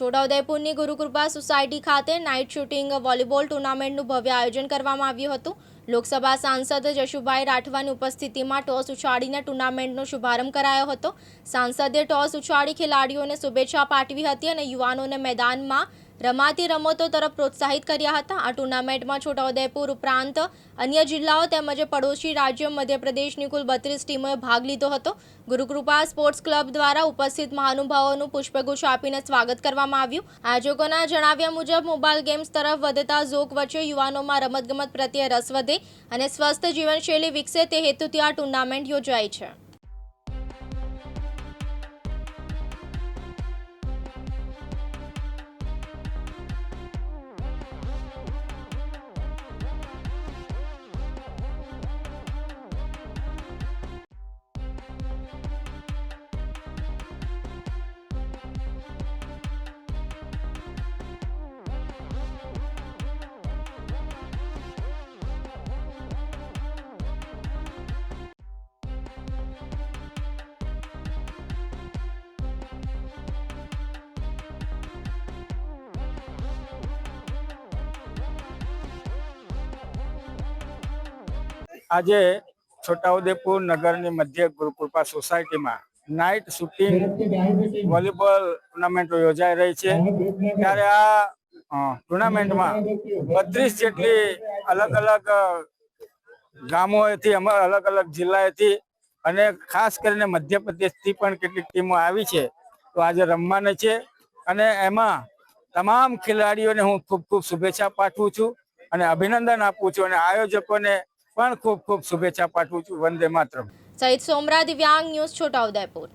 છોટાઉદેપુરની Gurukripa society ખાતે night shooting volleyball ટુર્નામેન્ટનું ભવ્ય આયોજન કરવામાં આવ્યું હતું। લોકસભા સાંસદ જશુભાઈ રાઠવાની ઉપસ્થિતિમાં ટોસ ઉછાળીને ટુર્નામેન્ટનો શુભારંભ કરાયો હતો। સાંસદે ટોસ ઉછાળી ખેલાડીઓને શુભેચ્છા પાઠવી હતી અને યુવાનોને મેદાનમાં રમાતી રમતો તરફ પ્રોત્સાહિત કર્યા હતા। આ ટુર્નામેન્ટમાં છોટાઉદેપુર ઉપરાંત અન્ય જિલ્લાઓ તેમજ પડોશી રાજ્ય મધ્યપ્રદેશની કુલ 32 ટીમોએ ભાગ લીધો હતો। ગુરુકૃપા સ્પોર્ટ્સ ક્લબ દ્વારા ઉપસ્થિત મહાનુભાવોનું પુષ્પગુચ્છ આપીને સ્વાગત કરવામાં આવ્યું। આયોજકોના જણાવ્યા મુજબ મોબાઈલ ગેમ્સ તરફ વધતા ઝોક વચ્ચે યુવાનોમાં રમતગમત પ્રત્યે રસ વધે અને સ્વસ્થ જીવનશૈલી વિકસે તે હેતુથી આ ટુર્નામેન્ટ યોજાઈ છે। આજે છોટાઉદેપુર નગરની મધ્ય ગુરુકૃપા સોસાયટીમાં નાઇટ શૂટિંગ વોલીબોલ ટુર્નામેન્ટ યોજાઈ રહી છે। ત્યારે આ ટુર્નામેન્ટમાં 32 જેટલી અલગ અલગ ગામોએથી અલગ અલગ જિલ્લાએથી અને ખાસ કરીને મધ્યપ્રદેશથી પણ કેટલીક ટીમો આવી છે। તો આજે રમવાની છે અને એમાં તમામ ખેલાડીઓને હું ખૂબ ખૂબ શુભેચ્છા પાઠવું છું અને અભિનંદન આપું છું અને આયોજકોને પણ ખૂબ ખૂબ શુભેચ્છા પાઠવું છું। વંદે માતરમ। સહિત સોમરા દિવ્યાંગ ન્યૂઝ છોટાઉદેપુર।